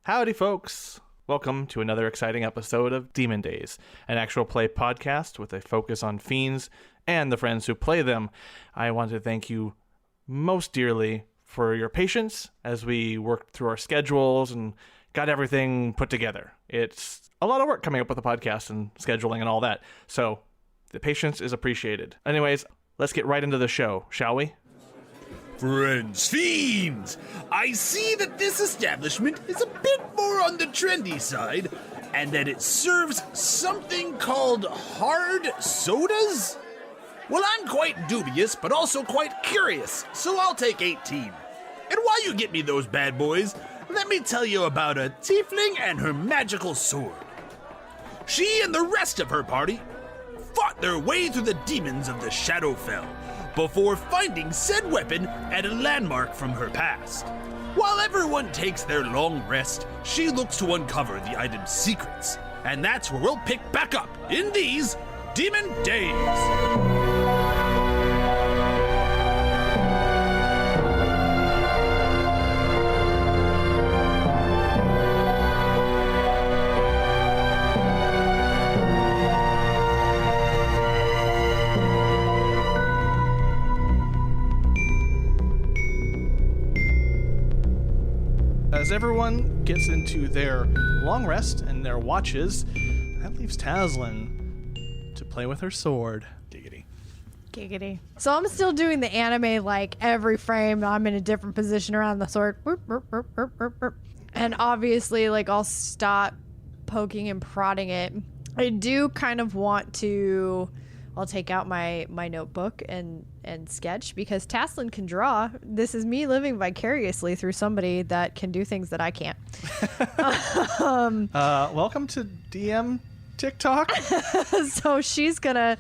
Howdy, folks. Welcome to another exciting episode of Demon Dayz, an actual play podcast with a focus on fiends and the friends who play them. I want to thank you most dearly for your patience as we worked through our schedules and got everything put together. It's a lot of work coming up with the podcast and scheduling and all that, so the patience is appreciated. Anyways, let's get right into the show, shall we? Friends, fiends! I see that this establishment is a bit more on the trendy side, and that it serves something called hard sodas? Well, I'm quite dubious, but also quite curious, so I'll take 18. And while you get me those bad boys, let me tell you about a tiefling and her magical sword. She and the rest of her party fought their way through the demons of the Shadowfell, before finding said weapon at a landmark from her past. While everyone takes their long rest, she looks to uncover the item's secrets. And that's where we'll pick back up in these Demon Dayz. As everyone gets into their long rest and their watches, that leaves Taslinn to play with her sword. Giggity. Giggity. So I'm still doing the anime, like every frame I'm in a different position around the sword. And obviously, like, I'll stop poking and prodding it. I do kind of want to... I'll take out my notebook and sketch, because Taslinn can draw. This is me living vicariously through somebody that can do things that I can't. Welcome to DM TikTok. So she's gonna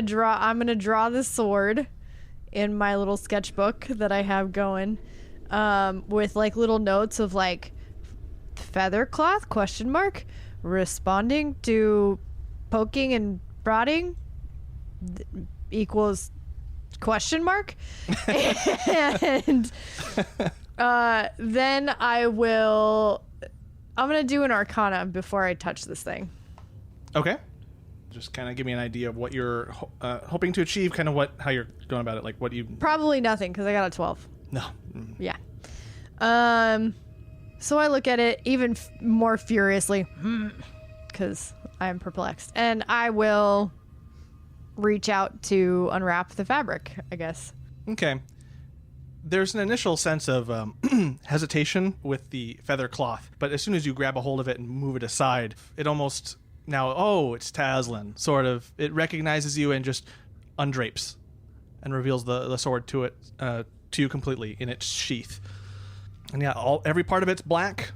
draw. I'm gonna draw the sword in my little sketchbook that I have going, with like little notes of like feather cloth ? Responding to poking and prodding equals ? And then I'm gonna do an arcana before I touch this thing. Okay. Just kind of give me an idea of what you're hoping to achieve, kind of how you're going about it, like what you... Probably nothing, because I got a 12. No. Yeah. So I look at it even more furiously, because I'm perplexed. And I will reach out to unwrap the fabric, I guess. Okay. There's an initial sense of hesitation with the feather cloth, but as soon as you grab a hold of it and move it aside, it almost it's Taslinn, sort of. It recognizes you and just undrapes and reveals the sword to you completely in its sheath. And yeah, every part of it's black,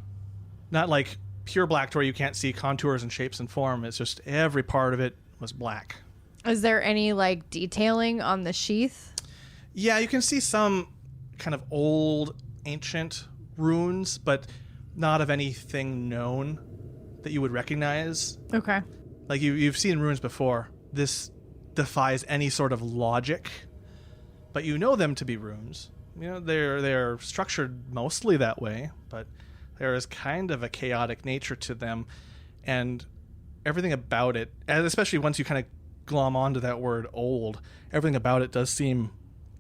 not like pure black to where you can't see contours and shapes and form. It's just every part of it was black. Is there any like detailing on the sheath? Yeah, you can see some kind of old, ancient runes, but not of anything known that you would recognize. Okay. Like you've seen runes before. This defies any sort of logic, but you know them to be runes. You know, they're structured mostly that way, but there is kind of a chaotic nature to them, and everything about it, especially once you kind of glom onto that word old, everything about it does seem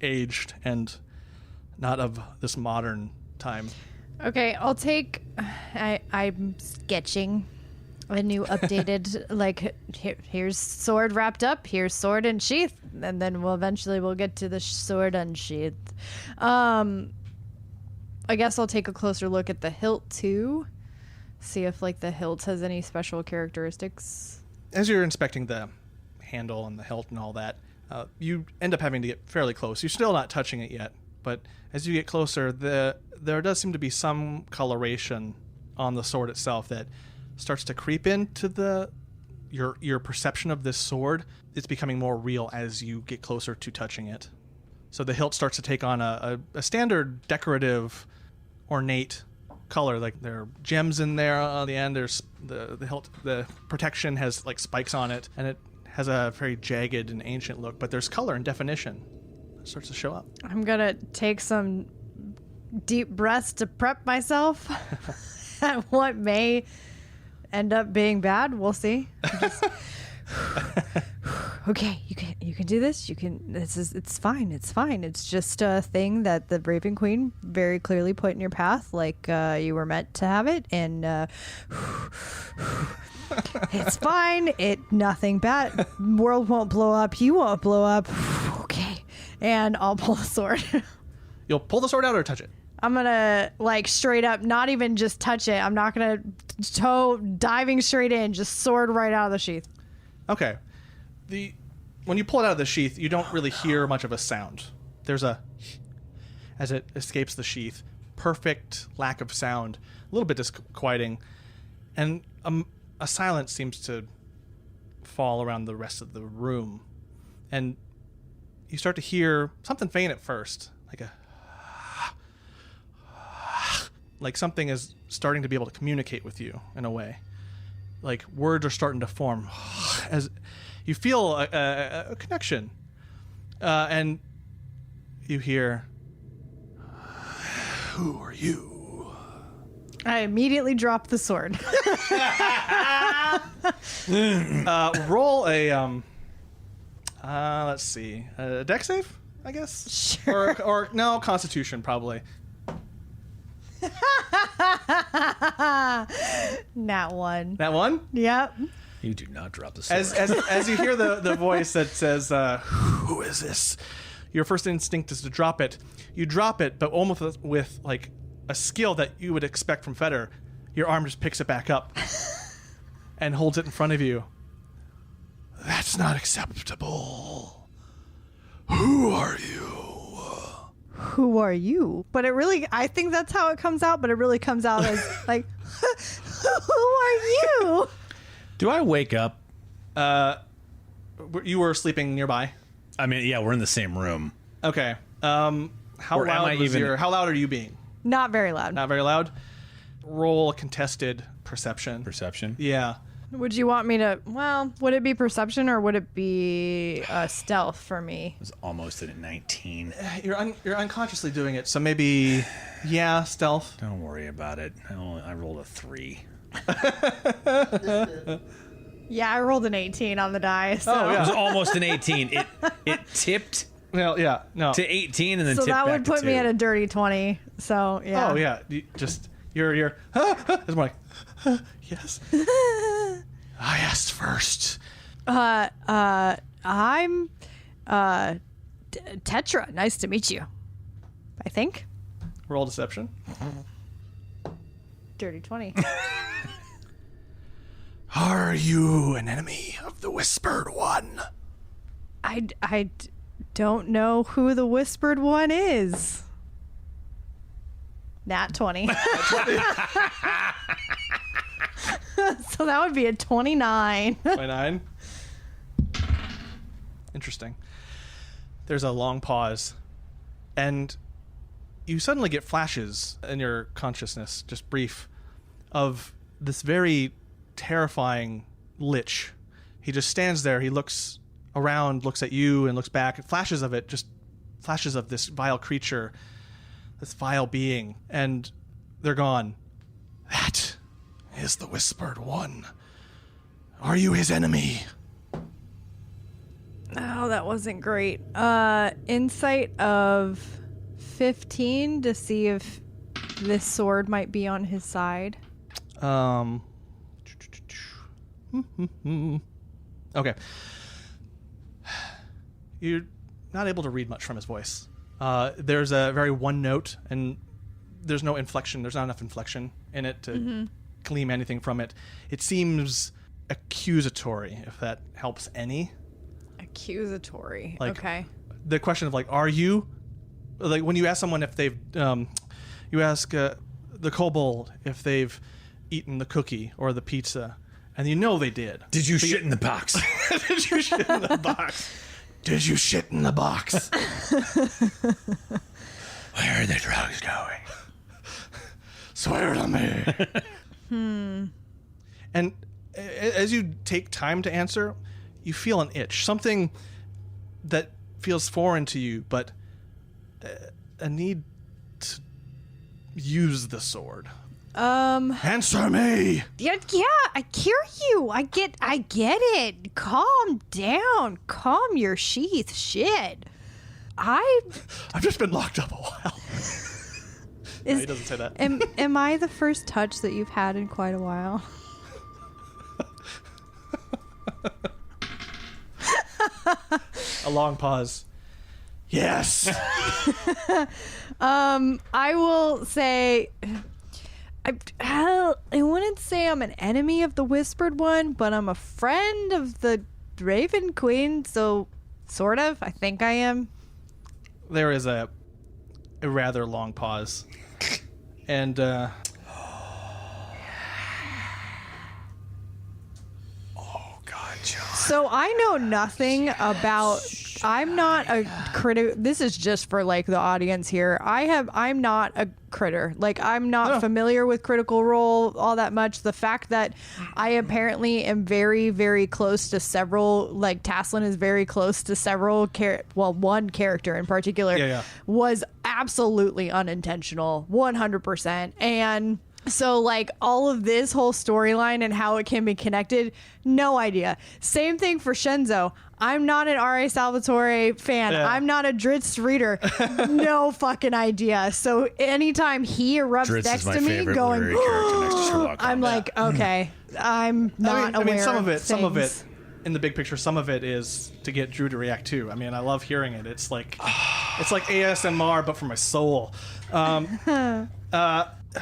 aged and not of this modern time. Okay, I'll take... I'm sketching a new updated, like, here's sword wrapped up, here's sword in sheath, and then we'll get to the sword unsheathed. I guess I'll take a closer look at the hilt, too. See if, like, the hilt has any special characteristics. As you're inspecting the handle and the hilt and all that, you end up having to get fairly close. You're still not touching it yet, but as you get closer, there does seem to be some coloration on the sword itself that starts to creep into your perception of this sword. It's becoming more real as you get closer to touching it. So the hilt starts to take on a standard decorative, ornate color. Like there are gems in there on the end. There's the hilt, the protection has like spikes on it, and it has a very jagged and ancient look, but there's color and definition. It starts to show up. I'm gonna take some deep breaths to prep myself what may end up being bad. We'll see. Okay, you can do this. It's fine. It's fine. It's just a thing that the Raven Queen very clearly put in your path, like you were meant to have it, and it's fine. Nothing bad. World won't blow up. You won't blow up. Okay, and I'll pull the sword. You'll pull the sword out or touch it? I'm gonna like straight up, not even just touch it. I'm not gonna diving straight in, just sword right out of the sheath. Okay. When you pull it out of the sheath, you don't really hear much of a sound. There's as it escapes the sheath, perfect lack of sound, a little bit disquieting, and a silence seems to fall around the rest of the room. And you start to hear something faint at first, like something is starting to be able to communicate with you in a way. Like words are starting to form as you feel a connection. And you hear, "Who are you?" I immediately drop the sword. Roll a, let's see, a dex save, I guess? Sure. Or no, Constitution, probably. Nat 1. That one? Yep. You do not drop the sword. As you hear the voice that says, "Who is this?" Your first instinct is to drop it. You drop it, but almost with like a skill that you would expect from Feder. Your arm just picks it back up and holds it in front of you. "That's not acceptable. Who are you?" Who are you? But it really, I think that's how it comes out, but it really comes out as like, who are you? Do I wake up? You were sleeping nearby. I mean, yeah, we're in the same room. Okay. How Or am loud I was even- how loud are you being? Not very loud. Not very loud. Roll a contested perception. Perception? Yeah. Would you want me to, well, would it be perception or would it be stealth for me? I was almost at a 19. You're unconsciously doing it, so maybe, yeah, stealth. Don't worry about it. I rolled a 3. Yeah, I rolled an 18 on the die. So, Oh, It yeah. was almost an 18. It tipped Well, yeah, no. to 18 and then so tipped that back would to put 2. me at a dirty 20. So, yeah. Oh, yeah. You're it's more like, yes. I asked first. I'm Tetra. Nice to meet you. I think. Roll deception. Dirty 20. Are you an enemy of the Whispered One? I don't know who the Whispered One is. Nat 20. So that would be a 29. 29. Interesting. There's a long pause, and you suddenly get flashes in your consciousness, just brief, of this very terrifying lich. He just stands there. He looks around, looks at you, and looks back. Flashes of it, just flashes of this vile creature, this vile being, and they're gone. That is the Whispered One. Are you his enemy? Oh, that wasn't great. Insight of 15 to see if this sword might be on his side. Okay. You're not able to read much from his voice. There's a very one note, and there's no inflection. There's not enough inflection in it to glean anything from it. It seems accusatory, if that helps any. Accusatory. Like, okay. The question of, like, are you? Like, when you ask someone if they've... you ask the kobold if they've eaten the cookie or the pizza, and you know they did. Did you shit in the box? Did you shit in the box? Did you shit in the box? Where are the drugs going? Swear to me. And as you take time to answer, you feel an itch. Something that feels foreign to you, but a need to use the sword. Answer me. Yeah, I hear you. I get it. Calm down. Calm your sheath. Shit. I've just been locked up a while. No, he doesn't say that. Am I the first touch that you've had in quite a while? A long pause. Yes. I will say, I wouldn't say I'm an enemy of the Whispered One, but I'm a friend of the Raven Queen, so sort of. I think I am. There is a rather long pause. And, oh, God, John. So I know nothing about... I'm not a critter. This is just for like the audience here. I'm not a critter. Like I'm not familiar with Critical Role all that much. The fact that I apparently am very, very close to several, like Taslinn is very close to several one character in particular was absolutely unintentional, 100%. And so like all of this whole storyline and how it can be connected, no idea. Same thing for Shenzo. I'm not an R.A. Salvatore fan. Yeah. I'm not a Dritz reader. No fucking idea. So anytime he erupts Dritz next to me going, I'm like, okay, I'm not aware. I mean, some of it, in the big picture, some of it is to get Drew to react too. I mean, I love hearing it. It's like ASMR, but for my soul.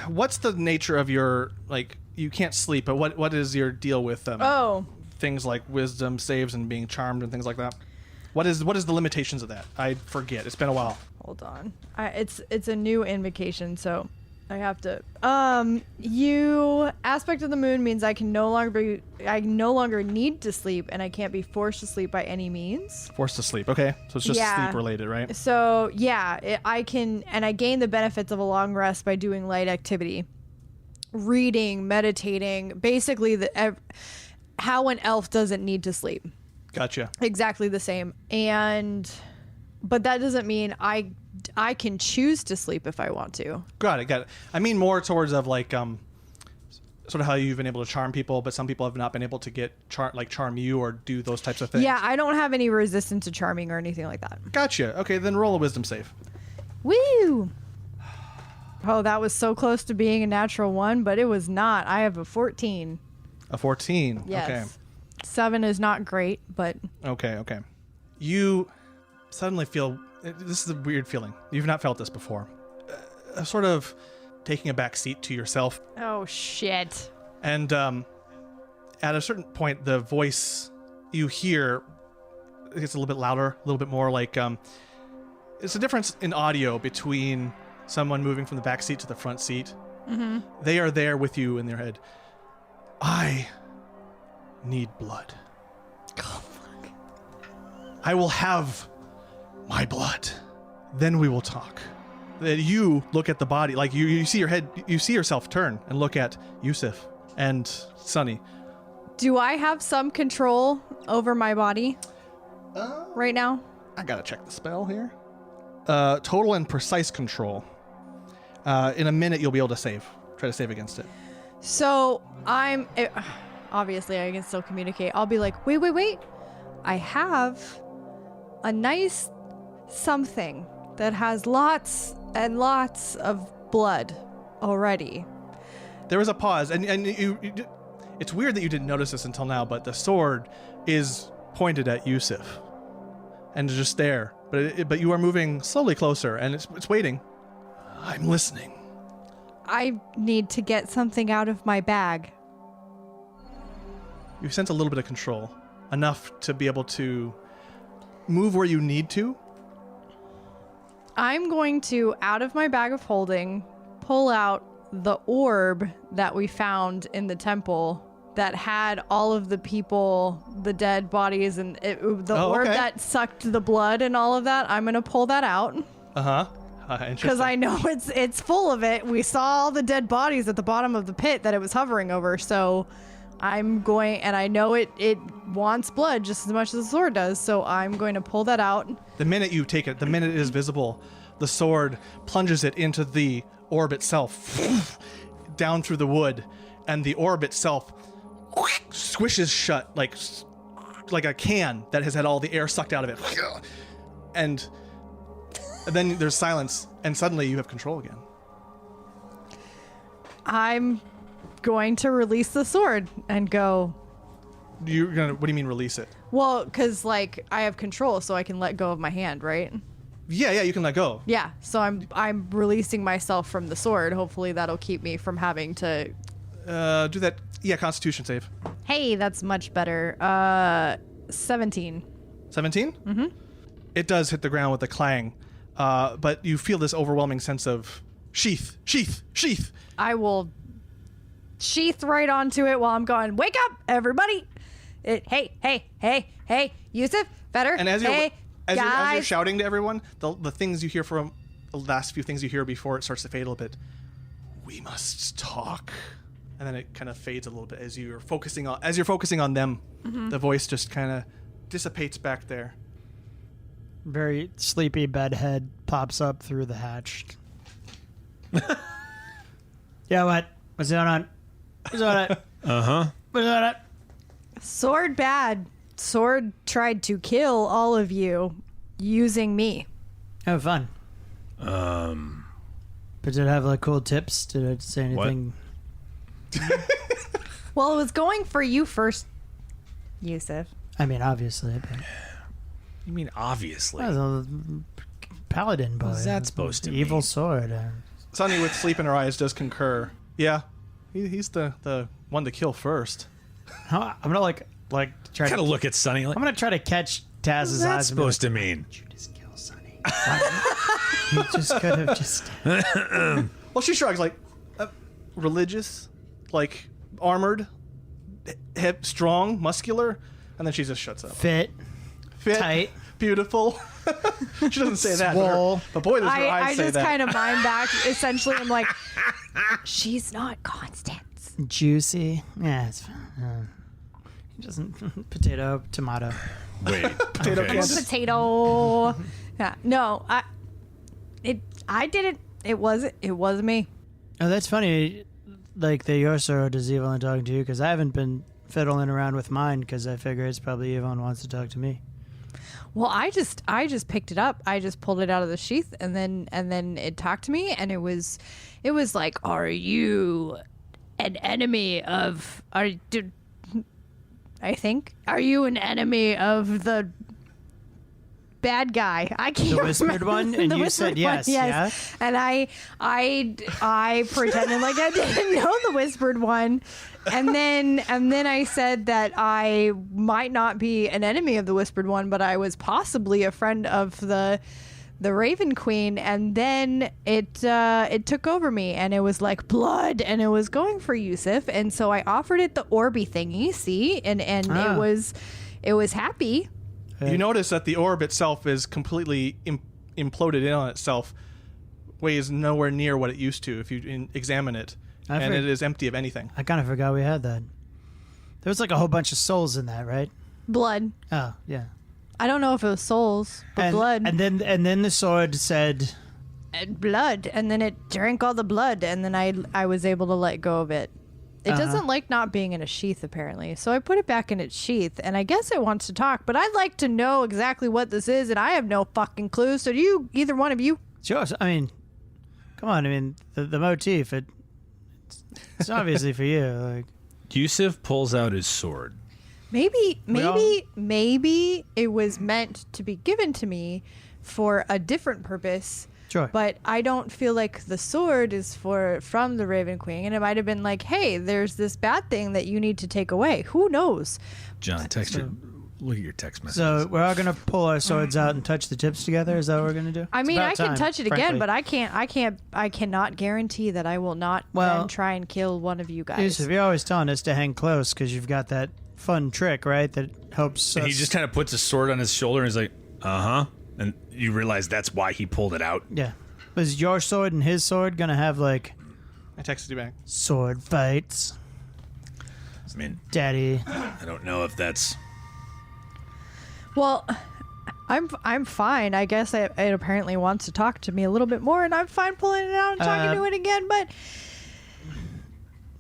What's the nature of your, like, you can't sleep, but what is your deal with things like wisdom saves and being charmed and things like that? What is the limitations of that? I forget. It's been a while. Hold on. It's a new invocation, so I have to. Aspect of the moon means I no longer need to sleep, and I can't be forced to sleep by any means. Forced to sleep. Okay, so it's just sleep related, right? So I can, and I gain the benefits of a long rest by doing light activity, reading, meditating, basically how an elf doesn't need to sleep. Gotcha. Exactly the same. But that doesn't mean I can choose to sleep if I want to. Got it. I mean more towards of like sort of how you've been able to charm people, but some people have not been able to get charm you or do those types of things. Yeah, I don't have any resistance to charming or anything like that. Gotcha. Okay, then roll a wisdom save. Woo! Oh, that was so close to being a natural 1, but it was not. I have a 14. A 14. Yes. Okay. 7 is not great, but... Okay. You suddenly feel... This is a weird feeling. You've not felt this before. A sort of taking a back seat to yourself. Oh, shit. And at a certain point, the voice you hear gets a little bit louder, a little bit more like... it's a difference in audio between someone moving from the back seat to the front seat. Mm-hmm. They are there with you in their head. I need blood. Oh, fuck. I will have my blood. Then we will talk. Then you look at the body, like you see your head, you see yourself turn and look at Yusuf and Sunny. Do I have some control over my body right now? I gotta check the spell here. Total and precise control. In a minute, you'll be able to save. Try to save against it. So obviously I can still communicate. I'll be like, wait. I have a nice something that has lots and lots of blood already. There was a pause, and you it's weird that you didn't notice this until now, but the sword is pointed at Yusuf and just there. But you are moving slowly closer, and it's waiting. I'm listening. I need to get something out of my bag. You sense a little bit of control, enough to be able to move where you need to. I'm going to, out of my bag of holding, pull out the orb that we found in the temple that had all of the people, the dead bodies, and orb that sucked the blood and all of that. I'm going to pull that out. Uh-huh. Because I know it's full of it. We saw all the dead bodies at the bottom of the pit that it was hovering over. So I'm going, and I know it wants blood just as much as the sword does. So I'm going to pull that out. The minute you take it, the minute it is visible, the sword plunges it into the orb itself. down through the wood, and the orb itself squishes shut like a can that has had all the air sucked out of it. And then there's silence, and suddenly you have control again. I'm going to release the sword and go. What do you mean release it? Well, because like I have control, so I can let go of my hand, right? Yeah, you can let go. Yeah, so I'm releasing myself from the sword. Hopefully that'll keep me from having to. Do that. Yeah, Constitution save. Hey, that's much better. 17. 17? Mm-hmm. It does hit the ground with a clang, but you feel this overwhelming sense of sheath. I will sheath right onto it while I'm going, wake up, everybody. Hey, Yusuf, better. And as you're shouting to everyone, the things you hear from the last few things you hear before it starts to fade a little bit. We must talk. And then it kind of fades a little bit as you're focusing on them. Mm-hmm. The voice just kind of dissipates back there. Very sleepy bedhead pops up through the hatch. Yeah, what? What's going on? What's going on? Uh-huh. What's going on? Sword bad. Sword tried to kill all of you using me. Oh, fun. But did it have like cool tips? Did it say anything? Well, it was going for you first, Yusuf. I mean, obviously. But... You mean obviously? Oh, the paladin boy. What's that supposed to mean? Evil sword. Sunny with sleep in her eyes does concur. Yeah, he's the one to kill first. I'm gonna like try to look at Sunny. Like, I'm gonna try to catch Taz's what's that eyes. supposed to mean? Did you just kill Sunny? You just could have just. Well, she shrugs like religious, like armored, hip, strong, muscular, and then she just shuts up. Fit, tight, beautiful. She doesn't say that, swole. but boy, does her eyes I say just that. kind of mind back. Essentially, I'm like, she's not Constance. juicy. Yeah, it's fine. He doesn't. Potato, tomato. Wait. Potato okay. Kansas. Potato. Yeah. No, I didn't. It wasn't me. Oh, that's funny. Like the your sword is Evelyn talking to you, because I haven't been fiddling around with mine because I figure it's probably Evelyn wants to talk to me. Well, I just picked it up. I just pulled it out of the sheath, and then it talked to me, and it was like, "Are you an enemy of? Are you an enemy of the bad guy? I can't. The whispered one, and you said yes. Yeah. And I pretended like I didn't know the whispered one. And then I said that I might not be an enemy of the whispered one, but I was possibly a friend of the Raven Queen. And then it took over me, and it was like blood, and it was going for Yusuf. And so I offered it the Orby thingy, see, and it was happy. You notice that the orb itself is completely imploded in on itself, weighs nowhere near what it used to if you examine it, and it is empty of anything. I kind of forgot we had that. There was like a whole bunch of souls in that, right? Blood. Oh, yeah. I don't know if it was souls, but blood. And then the sword said... blood, and then it drank all the blood, and then I was able to let go of it. It doesn't like not being in a sheath, apparently. So I put it back in its sheath, and I guess it wants to talk, but I'd like to know exactly what this is, and I have no fucking clue. So do you, either one of you? Sure. I mean, come on. I mean, the motif, it's obviously for you. Like, Yusuf pulls out his sword. Maybe it was meant to be given to me for a different purpose. Sure. But I don't feel like the sword is from the Raven Queen, and it might have been like, hey, there's this bad thing that you need to take away. Who knows? John, look at your text message. So we're all gonna pull our swords out and touch the tips together. Is that what we're gonna do? I mean, I can touch it again, frankly. but I cannot guarantee that I will not then try and kill one of you guys. Yusuf, you're always telling us to hang close because you've got that fun trick, right? That helps. And he just kind of puts his sword on his shoulder and is like, and you realize that's why he pulled it out. Yeah. Was your sword and his sword gonna have like I texted you back. sword fights? I mean, Daddy. I don't know if that's... Well, I'm fine. I guess it apparently wants to talk to me a little bit more, and I'm fine pulling it out and talking to it again. But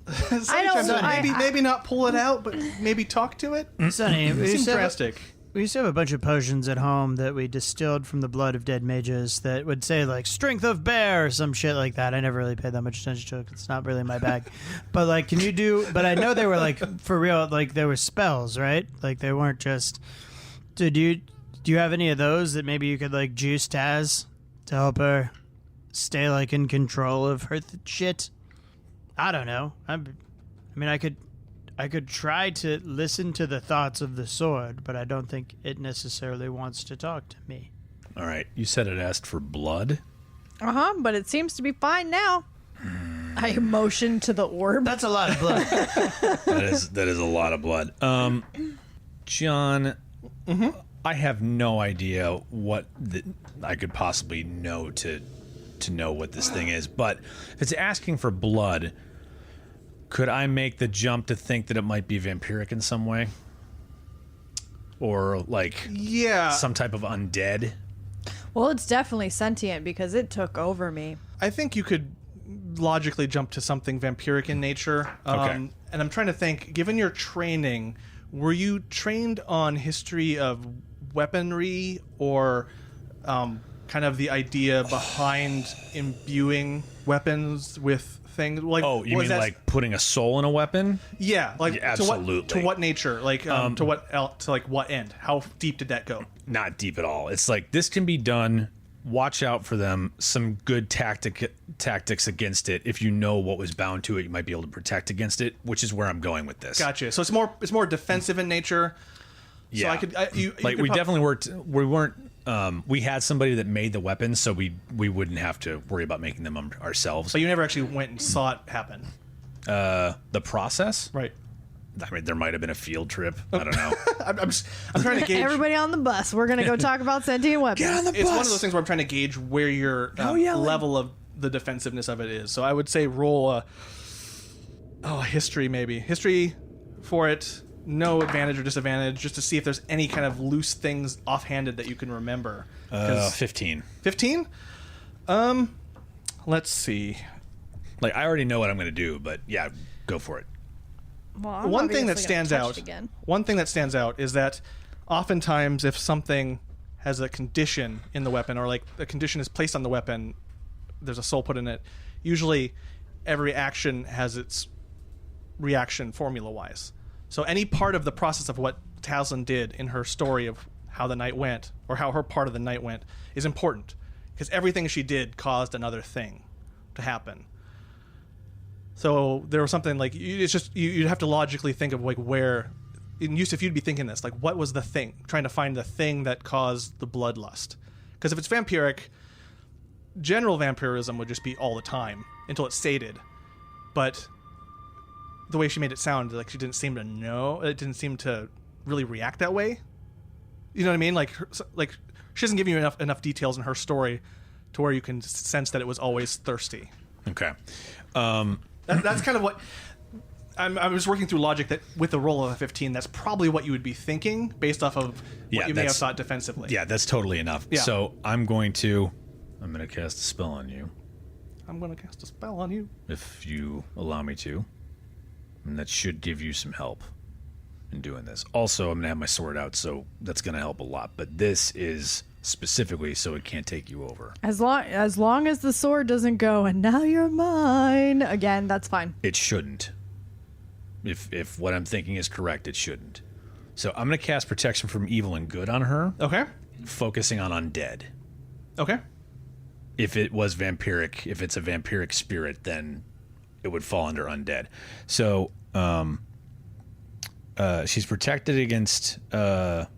Maybe not pull it out, but maybe talk to it. Sonny, It seems drastic. we used to have a bunch of potions at home that we distilled from the blood of dead mages that would say, like, strength of bear or some shit like that. I never really paid that much attention to it. It's not really my bag. But, like, but I know they were, like, for real, like, they were spells, right? Like, they weren't just... Do you have any of those that maybe you could, like, juice Taz to help her stay, like, in control of her shit? I don't know. I could try to listen to the thoughts of the sword, but I don't think it necessarily wants to talk to me. All right, you said it asked for blood? But it seems to be fine now. I motion to the orb. That's a lot of blood. That is a lot of blood. John, I have no idea what I could possibly know to know what this thing is, but if it's asking for blood, could I make the jump to think that it might be vampiric in some way? Or, like, some type of undead? Well, it's definitely sentient because it took over me. I think you could logically jump to something vampiric in nature. Okay. And I'm trying to think, given your training, were you trained on history of weaponry or kind of the idea behind imbuing weapons with things? Like, Oh, you mean like putting a soul in a weapon? Yeah, like Yeah, absolutely. To what nature? Like to what end? How deep did that go? Not deep at all. It's like, this can be done. Watch out for them. Some good tactics against it. If you know what was bound to it, you might be able to protect against it, which is where I'm going with this. Gotcha. So it's more defensive in nature. Yeah. So we definitely worked. We weren't. We had somebody that made the weapons, so we wouldn't have to worry about making them ourselves. But you never actually went and saw it happen. The process, Right. I mean, there might have been a field trip. I don't know. I'm trying to gauge. Everybody on the bus. We're going to go talk about sentient weapons. Get on the It's one bus. of those things where I'm trying to gauge where your level of the defensiveness of it is. So I would say roll a history maybe. History for it. No advantage or disadvantage, just to see if there's any kind of loose things offhanded that you can remember. 15. 15? Let's see. Like, I already know what I'm going to do, but yeah, go for it. Well, I'm One thing that obviously gonna stands touch out. it again. One thing that stands out is that oftentimes, if something has a condition in the weapon, or like a condition is placed on the weapon, there's a soul put in it. Usually, every action has its reaction formula-wise. So any part of the process of what Taslinn did in her story of how the night went, or how her part of the night went, is important, because everything she did caused another thing to happen. So there was something like, it's just, you'd have to logically think of like where, in use, if you'd be thinking this, like what was the thing, trying to find the thing that caused the bloodlust. Because if it's vampiric, general vampirism would just be all the time until it's sated. But the way she made it sound, like she didn't seem to know, it didn't seem to really react that way. You know what I mean? Like she doesn't give you enough details in her story to where you can sense that it was always thirsty. Okay. That's kind of what I was working through logic that with the roll of a 15, that's probably what you would be thinking based off of what you may have thought defensively. Yeah, that's totally enough. Yeah. So I'm going to cast a spell on you, I'm going to cast a spell on you. if you allow me to, and that should give you some help in doing this. Also, I'm going to have my sword out, so that's going to help a lot. But this is specifically so it can't take you over. As long as the sword doesn't go, and now you're mine again, that's fine. It shouldn't. If what I'm thinking is correct, it shouldn't. So I'm going to cast protection from evil and good on her, Okay. focusing on undead. Okay. If it was vampiric, if it's a vampiric spirit, then it would fall under undead. So she's protected against undead.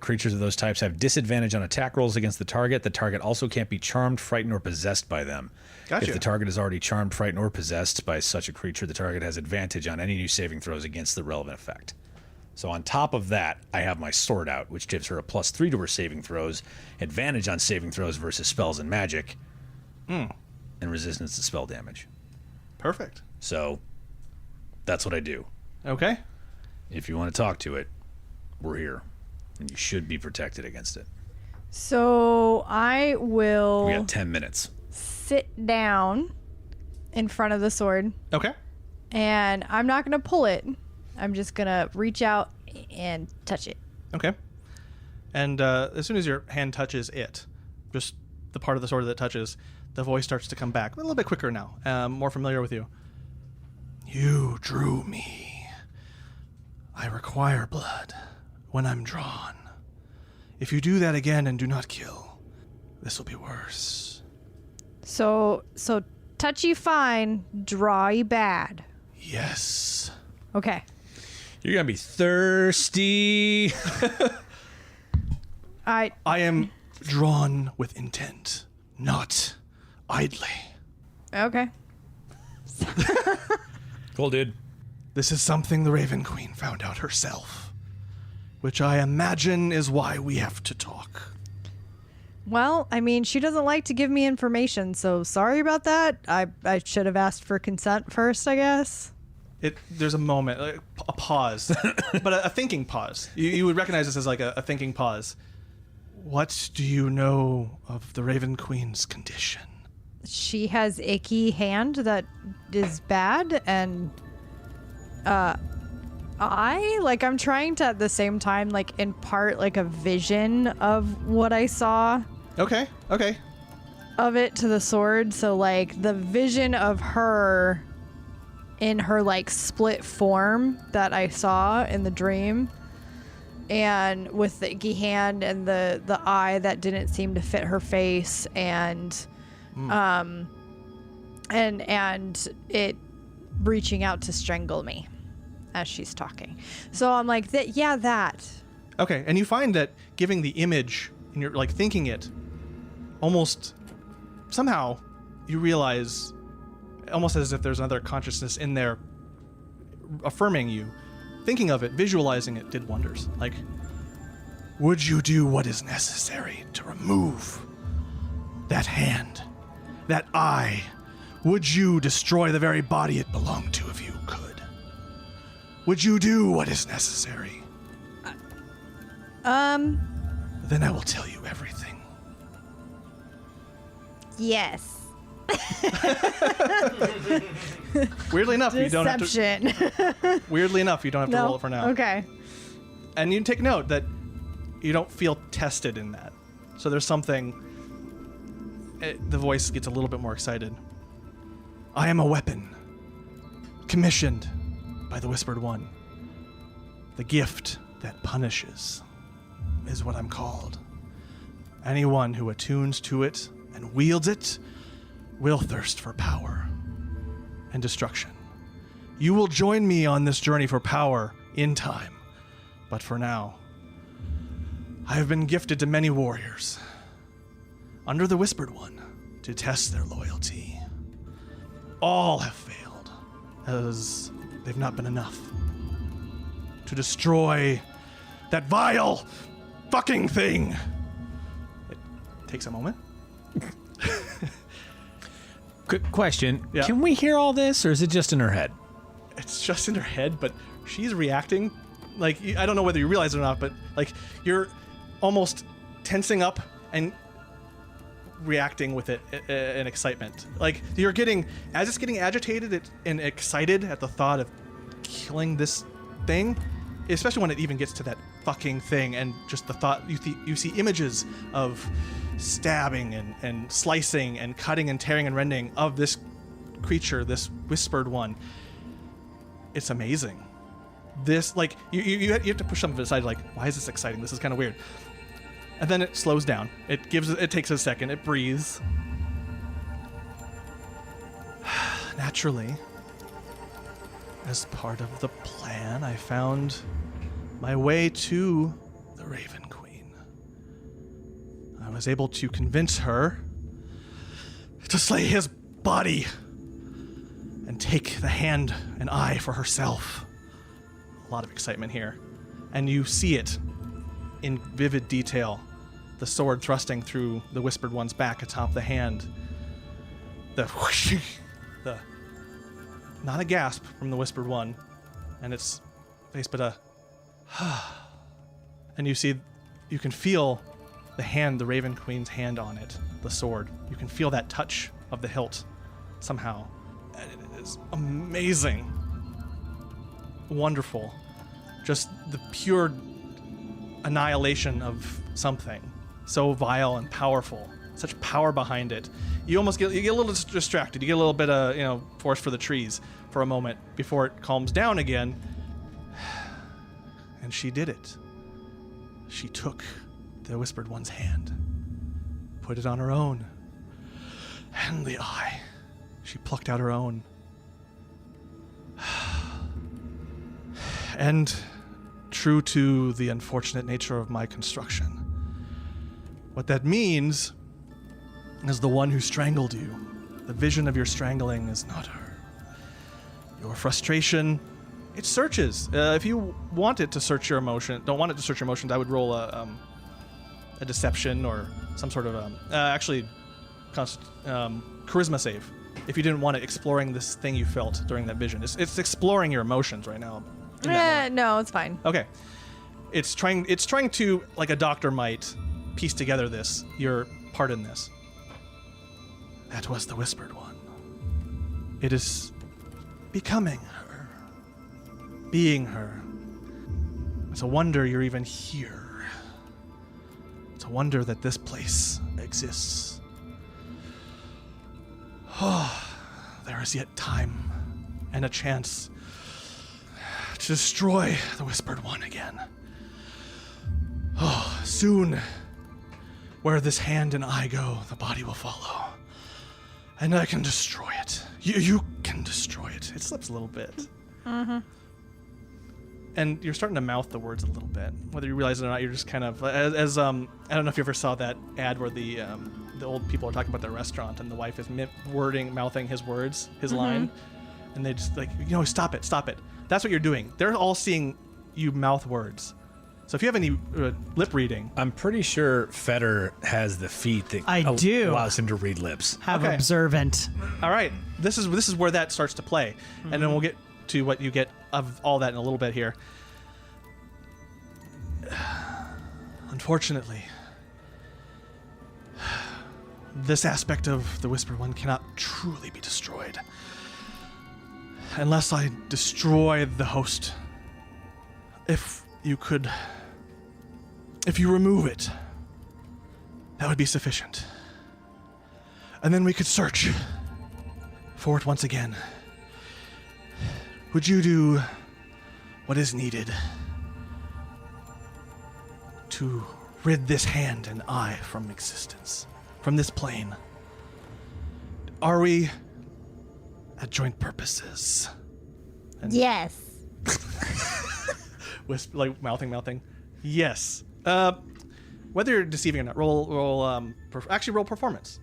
Creatures of those types have disadvantage on attack rolls against the target. The target also can't be charmed, frightened, or possessed by them. Gotcha. If the target is already charmed, frightened, or possessed by such a creature, the target has advantage on any new saving throws against the relevant effect. So on top of that, I have my sword out, which gives her a +3 to her saving throws, advantage on saving throws versus spells and magic, and resistance to spell damage. Perfect. So that's what I do. Okay. If you want to talk to it, we're here. And you should be protected against it. So I will We got 10 minutes. sit down in front of the sword, Okay. and I'm not going to pull it. I'm just going to reach out and touch it. Okay. And as soon as your hand touches it, just the part of the sword that touches, the voice starts to come back a little bit quicker now, more familiar with you. You drew me. I require blood when I'm drawn. If you do that again and do not kill, this will be worse. So touchy fine, drawy bad. Yes. Okay. You're going to be thirsty. I am drawn with intent, not idly. Okay. Cool, dude. This is something the Raven Queen found out herself, which I imagine is why we have to talk. Well, I mean, she doesn't like to give me information, so sorry about that. I should have asked for consent first, I guess. There's a moment, a pause, but a thinking pause. You would recognize this as like a thinking pause. What do you know of the Raven Queen's condition? She has icky hand that is bad, and I'm trying to at the same time like impart like a vision of what I saw Okay. of it to the sword. So like the vision of her in her like split form that I saw in the dream, and with the icky hand and the eye that didn't seem to fit her face, and and it reaching out to strangle me as she's talking. So I'm like, that. Okay, and you find that giving the image, and you're like thinking it, almost somehow you realize, almost as if there's another consciousness in there affirming you. Thinking of it, visualizing it did wonders. Like, would you do what is necessary to remove that hand, that eye? Would you destroy the very body it belonged to if you could? Would you do what is necessary? Then I will tell you everything. Yes. Weirdly enough, you don't have to. Deception. Weirdly enough, you don't have to roll it for now. Okay. And you take note that you don't feel tested in that. So there's something. The voice gets a little bit more excited. I am a weapon, commissioned by the Whispered One. The gift that punishes is what I'm called. Anyone who attunes to it and wields it will thirst for power and destruction. You will join me on this journey for power in time. But for now, I have been gifted to many warriors under the Whispered One to test their loyalty. All have failed, as they've not been enough to destroy that vile fucking thing. It takes a moment. Quick question. Yeah. Can we hear all this, or is it just in her head? It's just in her head, but she's reacting. Like, I don't know whether you realize it or not, but like you're almost tensing up and reacting with it in excitement. Like you're getting, as it's getting agitated and excited at the thought of killing this thing, especially when it even gets to that fucking thing, and just the thought, you see images of stabbing and slicing and cutting and tearing and rending of this creature, this Whispered One. It's amazing. This, like, you have to push something aside, like, why is this exciting? This is kind of weird. And then it slows down. It takes a second. It breathes. Naturally, as part of the plan, I found my way to the Raven Queen. I was able to convince her to slay his body and take the hand and eye for herself. A lot of excitement here. And you see it in vivid detail. The sword thrusting through the Whispered One's back atop the hand. The whoosh, not a gasp from the Whispered One and its face, but a and you can feel the hand, the Raven Queen's hand on it, the sword. You can feel that touch of the hilt somehow. is amazing. Wonderful. Just the pure annihilation of something so vile and powerful. Such power behind it. You get a little distracted. You get a little bit of, forest for the trees for a moment before it calms down again. And she did it. She took the Whispered One's hand, put it on her own, and the eye. She plucked out her own. And true to the unfortunate nature of my construction, what that means is the one who strangled you. The vision of your strangling is not her. Your frustration, it searches. If you want it to search your emotions, I would roll a deception or some sort of charisma save. If you didn't want it exploring this thing you felt during that vision, it's exploring your emotions right now. No, it's fine. Okay, it's trying to, like a doctor might, piece together your part in this. That was the Whispered One. It is becoming her, being her. It's a wonder you're even here. It's a wonder that this place exists. Oh, there is yet time and a chance to destroy the Whispered One again. Oh, soon, where this hand and eye go, the body will follow. And I can destroy it. You can destroy it. It slips a little bit. Mm-hmm. And you're starting to mouth the words a little bit. Whether you realize it or not, you're just kind of, I don't know if you ever saw that ad where the old people are talking about their restaurant and the wife is mouthing his words, his line. And they just stop it. That's what you're doing. They're all seeing you mouth words. So if you have any lip reading, I'm pretty sure Feder has the feat that allows him to read lips. Have observant. All right, this is where that starts to play, and then we'll get to what you get of all that in a little bit here. Unfortunately, this aspect of the Whispered One cannot truly be destroyed unless I destroy the host. If you remove it, that would be sufficient. And then we could search for it once again. Would you do what is needed to rid this hand and eye from existence, from this plane? Are we at joint purposes? And Yes. mouthing. Yes. Whether you're deceiving or not, roll performance.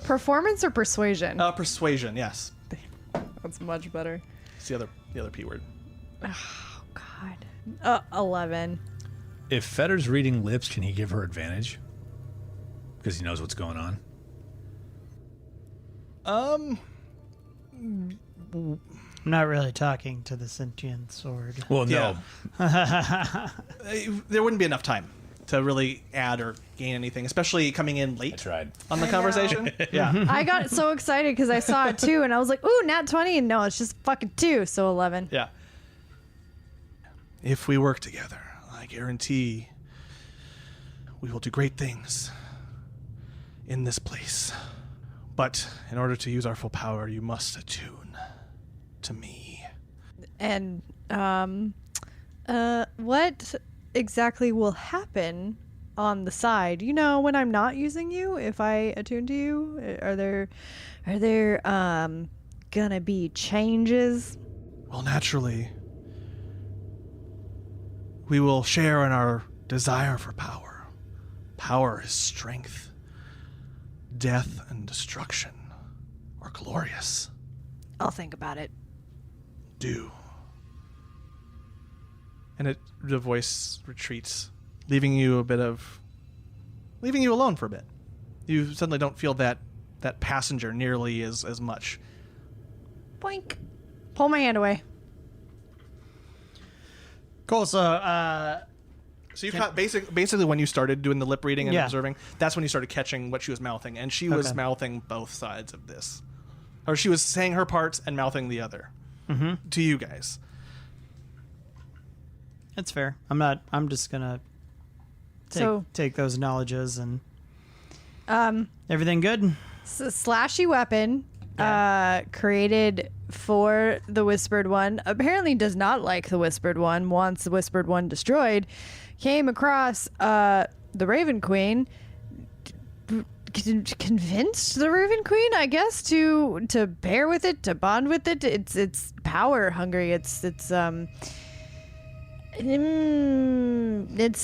Performance or persuasion? Persuasion. Yes. That's much better. It's the other P word. Oh God. 11. If Feder's reading lips, can he give her advantage? Because he knows what's going on. I'm not really talking to the sentient sword. Well, no. Yeah. There wouldn't be enough time to really add or gain anything, especially coming in late. I tried. On the conversation. Yeah. I got so excited because I saw it too, and I was like, ooh, nat 20. And no, it's just fucking 2, so 11. Yeah. If we work together, I guarantee we will do great things in this place. But in order to use our full power, you must attune to me. And what exactly will happen on the side? When I'm not using you, if I attune to you, are there gonna be changes? Well, naturally, we will share in our desire for power. Power is strength. Death and destruction are glorious. I'll think about it. Do. And the voice retreats, leaving you alone for a bit. You suddenly don't feel that passenger nearly as much. Boink. Pull my hand away. Cool. So you caught basically when you started doing the lip reading and Yeah. observing, that's when you started catching what she was mouthing, and she was mouthing both sides of this or she was saying her parts and mouthing the other to you guys. That's fair. I'm just gonna take those knowledges and everything good. Slashy weapon created for the Whispered One. Apparently does not like the Whispered One. Wants the Whispered One destroyed. Came across the Raven Queen. Convinced the Raven Queen, I guess, to bear with it, to bond with it. It's power hungry. It's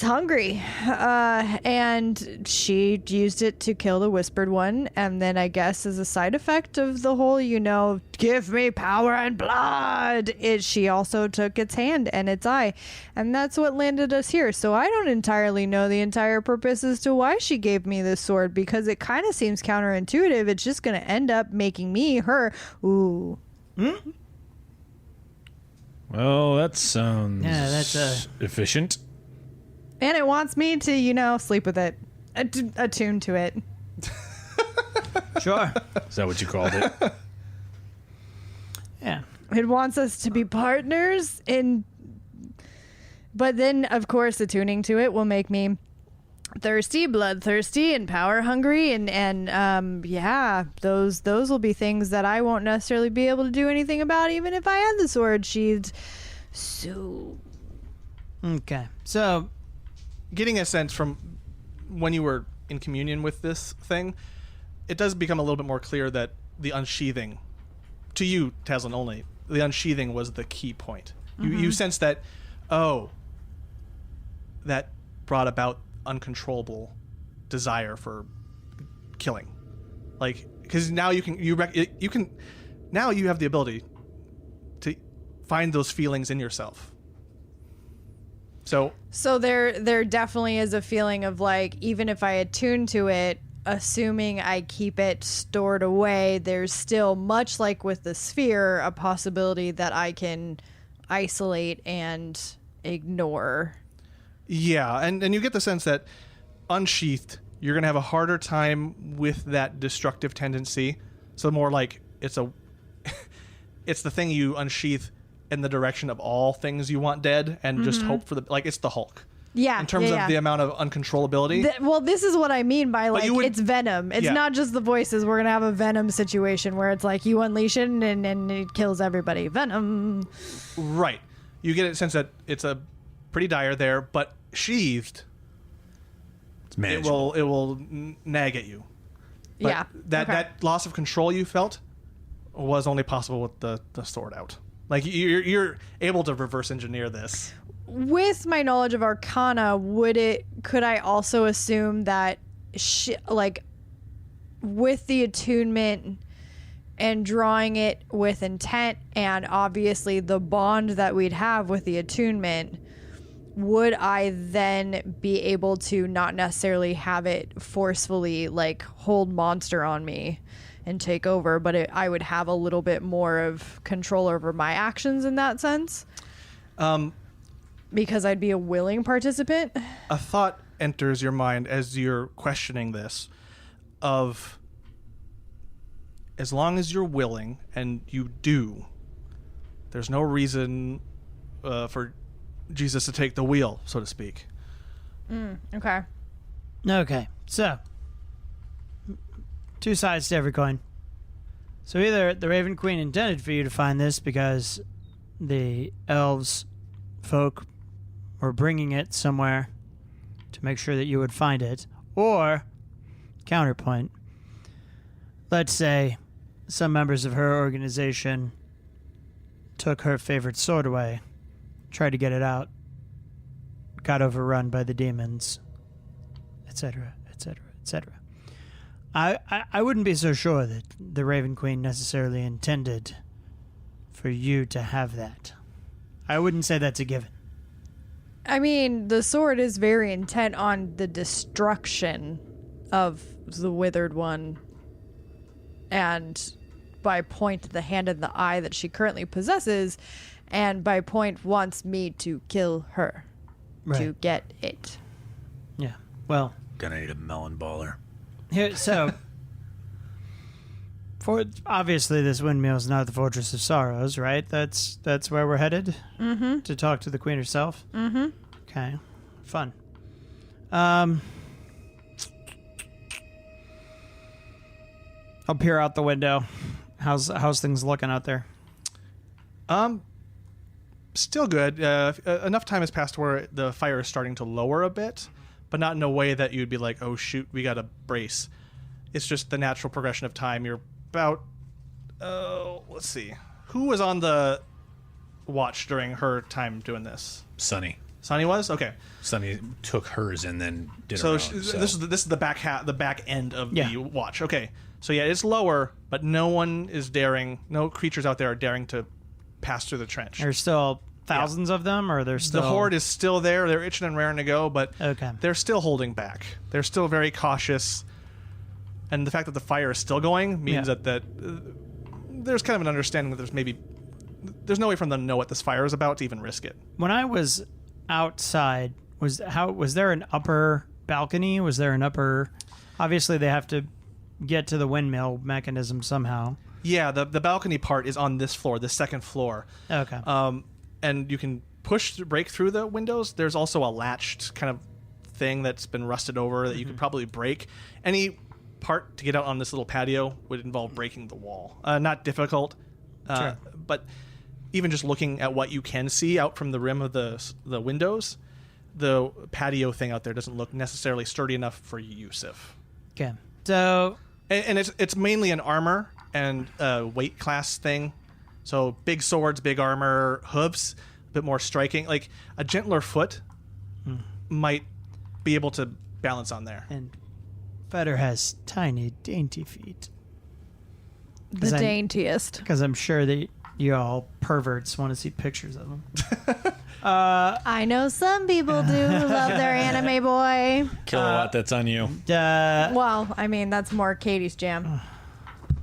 hungry, and she used it to kill the Whispered One, and then I guess as a side effect of the whole, give me power and blood, she also took its hand and its eye, and that's what landed us here. So I don't entirely know the entire purpose as to why she gave me this sword, because it kind of seems counterintuitive. It's just going to end up making me her. Ooh. Well, that sounds that's efficient. And it wants me to, sleep with it, attune to it. Sure. Is that what you called it? Yeah. It wants us to be partners but then, of course, attuning to it will make me thirsty, bloodthirsty, and power hungry, and those will be things that I won't necessarily be able to do anything about, even if I had the sword sheathed. So, Okay. So, Getting a sense from when you were in communion with this thing, it does become a little bit more clear that the unsheathing, to you, Taslinn only, the unsheathing was the key point. You sense that, that brought about uncontrollable desire for killing, because now you can now you have the ability to find those feelings in yourself. So there definitely is a feeling of even if I attune to it, assuming I keep it stored away, there's still, much like with the sphere, a possibility that I can isolate and ignore. Yeah, and you get the sense that unsheathed, you're going to have a harder time with that destructive tendency. So more like it's the thing you unsheath in the direction of all things you want dead, and just hope for it's the Hulk. Yeah. In terms of the amount of uncontrollability. This is what I mean by it's venom. It's not just the voices. We're going to have a venom situation where it's you unleash it and it kills everybody. Venom. Right. You get a sense that it's a pretty dire there, but sheathed, It's manageable. it will nag at you. But that loss of control you felt was only possible with the sword out. You're able to reverse engineer this. With my knowledge of Arcana, could I also assume that with the attunement and drawing it with intent, and obviously the bond that we'd have with the attunement, would I then be able to not necessarily have it forcefully hold monster on me and take over, but I would have a little bit more of control over my actions in that sense? Because I'd be a willing participant? A thought enters your mind as you're questioning this of, as long as you're willing, and you do, there's no reason for Jesus to take the wheel, so to speak. Okay. Okay. So, two sides to every coin. So either the Raven Queen intended for you to find this because the elves folk were bringing it somewhere to make sure that you would find it, or counterpoint, let's say some members of her organization took her favorite sword away, tried to get it out, got overrun by the demons, etc., etc., etc. I wouldn't be so sure that the Raven Queen necessarily intended for you to have that. I wouldn't say that's a given. I mean, the sword is very intent on the destruction of the Withered One, and by point the hand and the eye that she currently possesses, and by point wants me to kill her to get it. Yeah. Well, Gonna need a melon baller. here, so Obviously, this windmill is not the Fortress of Sorrows, right? That's where we're headed? Mm-hmm. To talk to the Queen herself? Mm-hmm. Okay. Fun. I'll peer out the window. How's things looking out there? Still good. Enough time has passed where the fire is starting to lower a bit, but not in a way that you'd be like, oh shoot, we got to brace. It's just the natural progression of time. You're about, let's see. Who was on the watch during her time doing this? Sunny. Sunny was? Okay. Sunny took hers and then did her So, own. this is the back end of the watch. Okay. So yeah, it's lower, but no one is daring, no creatures out there are daring to pass through the trench. There's still thousands of them, or there's still... The horde is still there. They're itching and raring to go, but they're still holding back. They're still very cautious. And the fact that the fire is still going means that there's kind of an understanding that there's no way for them to know what this fire is about to even risk it. When I was outside, was there an upper balcony? Was there an upper... Obviously, they have to get to the windmill mechanism somehow. Yeah, the balcony part is on this floor, the second floor. Okay. And you can break through the windows. There's also a latched kind of thing that's been rusted over that you could probably break. Any part to get out on this little patio would involve breaking the wall. Not difficult, Sure. but even just looking at what you can see out from the rim of the windows, the patio thing out there doesn't look necessarily sturdy enough for Yusuf. Okay. So... And it's mainly an armor and weight class thing. So big swords, big armor, hooves, a bit more striking. Like a gentler foot might be able to balance on there. And Feder has tiny, dainty feet. The daintiest. Because I'm sure that you all perverts want to see pictures of them. I know some people do who love their anime boy. KiloWhat, that's on you. Well, I mean, that's more Katie's jam.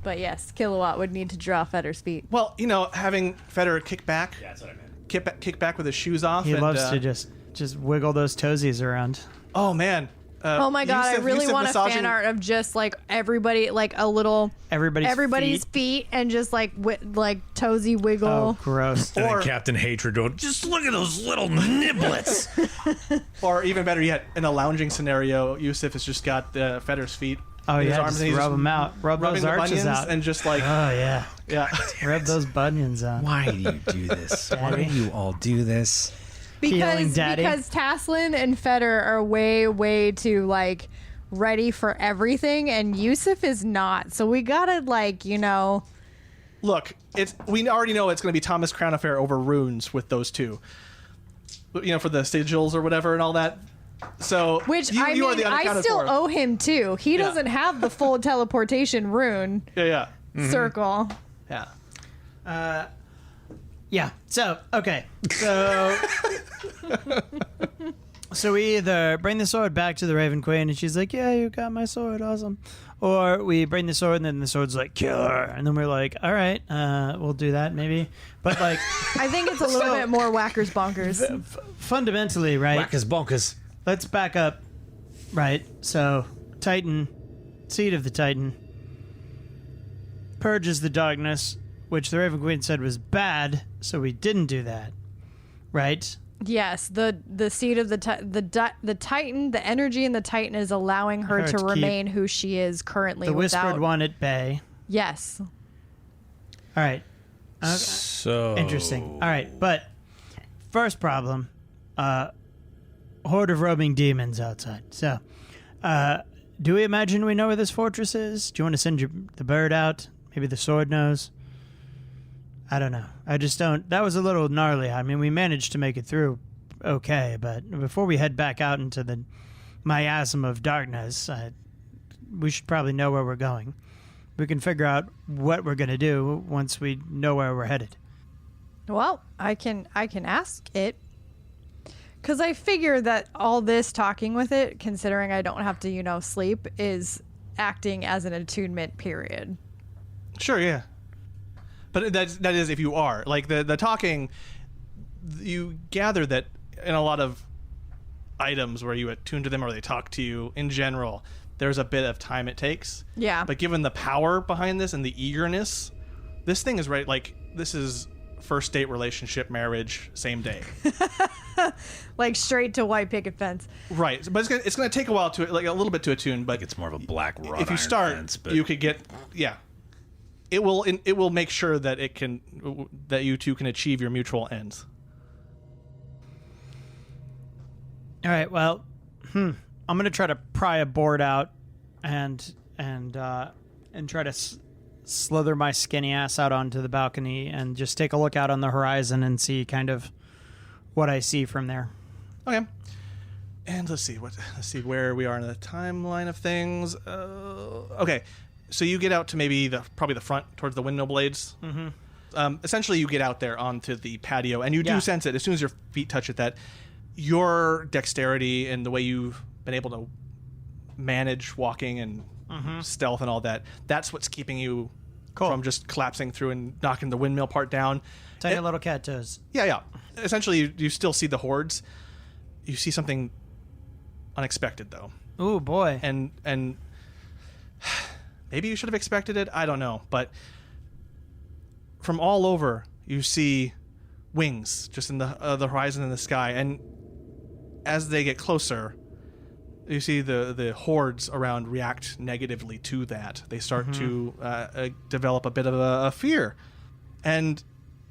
But yes, KiloWhat would need to draw Feder's feet. Well, having Feder kick back. Yeah, that's what I meant. Kick back with his shoes off. He loves to just wiggle those toesies around. Oh, man. Oh my god, I really want a fan art of just like everybody, like a little everybody's feet and just like toesy wiggle. Oh, gross. And then Captain Hatred going, just look at those little niblets. Or even better yet, in a lounging scenario, Yusuf has just got Feder's feet. Oh in his yeah, arms just and he's rub them out, rub those arches out, and just like oh yeah, rub those bunions out. Why do you do this? Why do you all do this? Because Taslinn and Feder are way too like ready for everything, and Yusuf is not. So we gotta Look, we already know it's going to be Thomas Crown Affair over runes with those two. For the sigils or whatever and all that. So which you are the I still owe him too. He doesn't have the full teleportation rune. Yeah. Circle. Yeah. Yeah. So, okay. So we either bring the sword back to the Raven Queen and she's like, yeah, you got my sword. Awesome. Or we bring the sword and then the sword's like, kill her. And then we're like, all right, we'll do that maybe. But like... I think it's a little bit more whackers bonkers. Fundamentally, right? Whackers bonkers. Let's back up. Right. So, Titan, seed of the Titan, purges the darkness, which the Raven Queen said was bad, so we didn't do that, right? Yes, the seed of the Titan, the energy in the Titan is allowing her to remain who she is currently. The whispered one at bay. Yes. All right. Okay. So interesting. All right, but first problem, horde of roaming demons outside. So, do we imagine we know where this fortress is? Do you want to send the bird out? Maybe the sword knows. I don't know. I just don't. That was a little gnarly. I mean, we managed to make it through okay, but before we head back out into the miasm of darkness, we should probably know where we're going. We can figure out what we're going to do once we know where we're headed. Well, I can ask it. Because I figure that all this talking with it, considering I don't have to, sleep, is acting as an attunement period. Sure, yeah. But that is if you are. Like, the talking, you gather that in a lot of items where you attune to them or they talk to you, in general, there's a bit of time it takes. Yeah. But given the power behind this and the eagerness, this thing is right. Like, this is first date, relationship, marriage, same day. Like straight to white picket fence. Right. But it's gonna take a while to, like, a little bit to attune. But It's more of a black wrought if you iron start, fence, but you could get, yeah. It will make sure that that you two can achieve your mutual ends. All right. Well, I'm gonna try to pry a board out and try to slither my skinny ass out onto the balcony and just take a look out on the horizon and see kind of what I see from there. Okay. And let's see where we are in the timeline of things. Okay. So you get out to maybe probably the front towards the windmill blades. Mm-hmm. Essentially, you get out there onto the patio, and you do sense it as soon as your feet touch it that your dexterity and the way you've been able to manage walking and stealth and all that, that's what's keeping you from just collapsing through and knocking the windmill part down. Tiny little cat toes. Yeah. Essentially, you still see the hordes. You see something unexpected, though. Oh, boy. And maybe you should have expected it. I don't know. But from all over, you see wings just in the horizon in the sky. And as they get closer, you see the hordes around react negatively to that. They start to develop a bit of a fear. And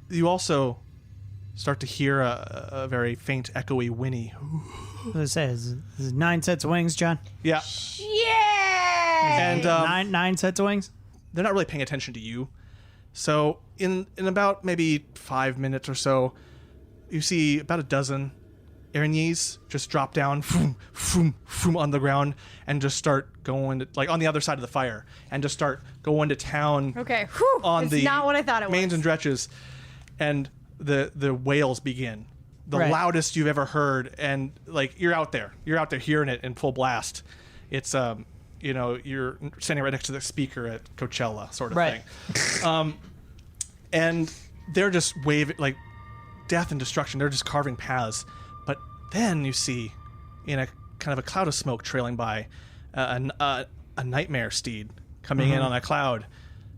you also start to hear a very faint, echoey whinny. What did I say? Is it 9 sets of wings, John? Yeah. Yeah. And nine sets of wings? they're not really paying attention to you. So in about maybe 5 minutes or so, you see about a dozen Erinies just drop down on the ground and just start going to, like, on the other side of the fire, and just start going to town. Okay. Whew. On it's the not what I thought it was. mains and dretches, and the wails begin, the Right. loudest you've ever heard, and like you're out there hearing it in full blast. It's you're standing right next to the speaker at Coachella, sort of Right. thing. And they're just waving like death and destruction. They're just carving paths. But then you see, in a kind of a cloud of smoke trailing by, a nightmare steed coming in on a cloud,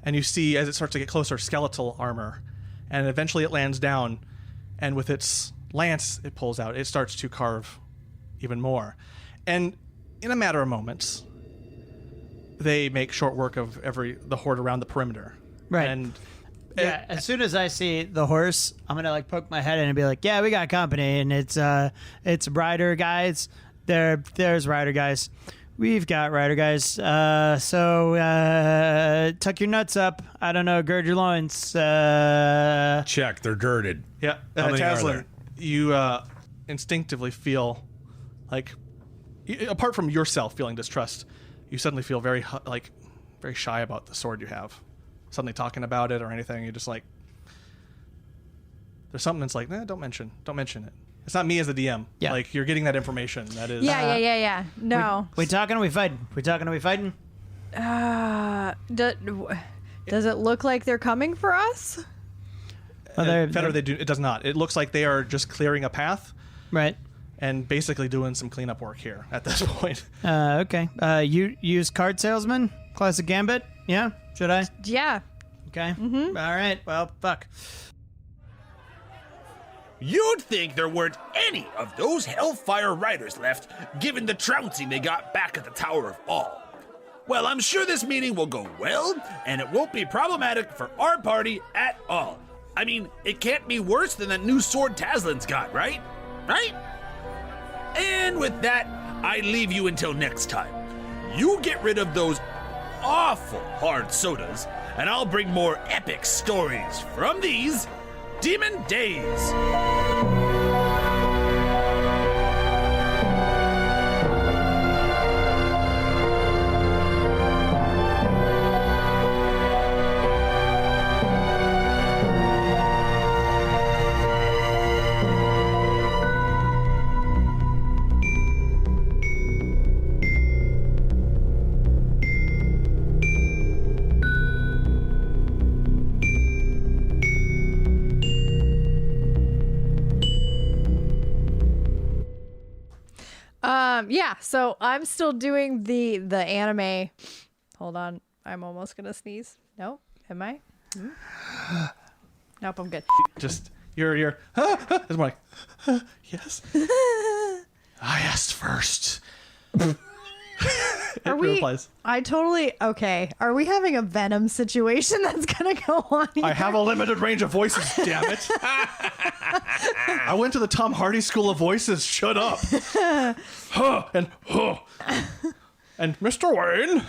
and you see, as it starts to get closer, skeletal armor, and eventually it lands down, and with its lance it pulls out, it starts to carve even more, and in a matter of moments, they make short work of the horde around the perimeter. Right. And Yeah, as soon as I see the horse, I'm gonna like poke my head in and be like, "Yeah, we got company, and it's rider guys. There's rider guys. We've got rider guys. So tuck your nuts up. I don't know, gird your loins. Check, they're girded. Yeah, How many are Taslinn, there? you instinctively feel like, apart from yourself feeling distrust, you suddenly feel very shy about the sword you have. Suddenly talking about it or anything, you're just like, there's something that's like, don't mention it. It's not me as the DM. Yeah. Like, you're getting that information. That is. Yeah. No. We talking? Or we fighting? We talking? Or we fighting? Does it look like they're coming for us? Better they do. It does not. It looks like they are just clearing a path Right. and basically doing some cleanup work here at this point. Okay. You use card salesman, classic gambit. Yeah. Should I? Yeah. Okay. All right. Well, fuck. You'd think there weren't any of those Hellfire Riders left, given the trouncing they got back at the Tower of All. Well, I'm sure this meeting will go well, and it won't be problematic for our party at all. I mean, it can't be worse than that new sword Taslinn's got, right? Right? And with that, I leave you until next time. You get rid of those awful hard sodas, and I'll bring more epic stories from these Demon Days. Yeah, so I'm still doing the anime. Hold on. I'm almost going to sneeze. Nope. Am I? Nope, I'm good. Just you're it's more like yes. I asked first. Are we? Replies. Okay. Are we having a Venom situation that's gonna go on here? I have a limited range of voices, damn it. I went to the Tom Hardy School of Voices. Shut up. And Mr. Wayne.